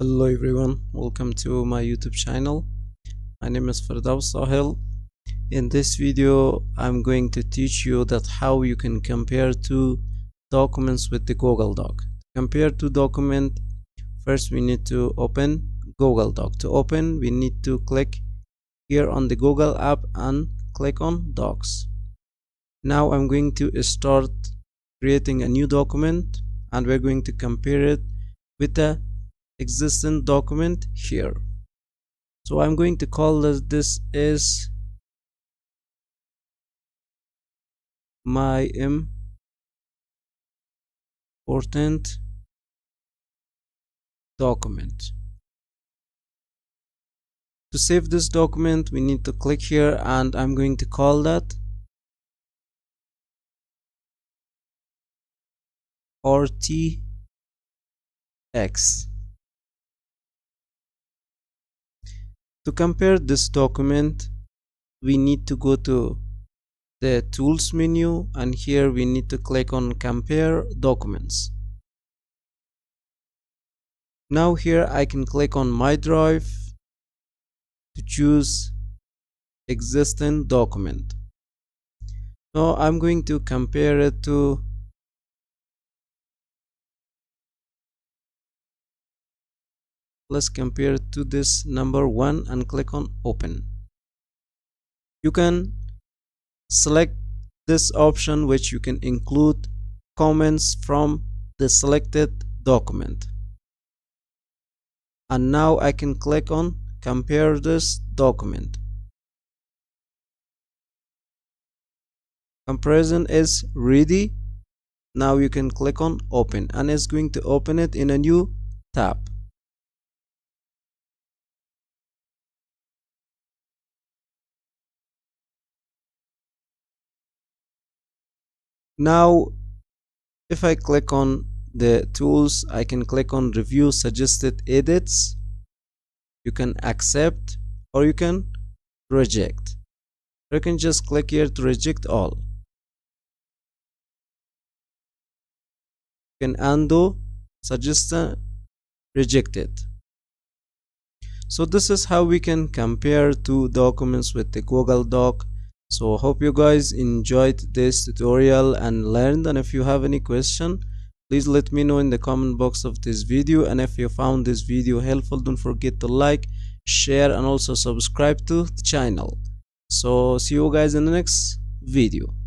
Hello everyone, welcome to my YouTube channel. My name is Firdaus Sahil. In this video, I'm going to teach you that how you can compare two documents with the Google Doc. To compare two documents, first we need to open Google Doc. To open, we need to click here on the Google app and click on Docs. Now I'm going to start creating a new document and we're going to compare it with the existing document here. So I'm going to call this is my important document. To save this document, we need to click here and I'm going to call that RTX. To compare this document, we need to go to the tools menu and here we need to click on compare documents. Now here I can click on my drive to choose existing document. So I'm going to compare it to let's compare it to this number 1 and click on open. You can select this option which you can include comments from the selected document. And now I can click on compare this document. Comparison is ready. Now you can click on open and it's going to open it in a new tab. Now if I click on the tools, I can click on review suggested edits. You can accept or you can reject. You can just click here to reject all. You can undo, suggest, reject it. So this is how we can compare two documents with the Google Doc. So hope you guys enjoyed this tutorial and learned, and if you have any question, please let me know in the comment box of this video. And if you found this video helpful, don't forget to like, share and also subscribe to the channel. So see you guys in the next video.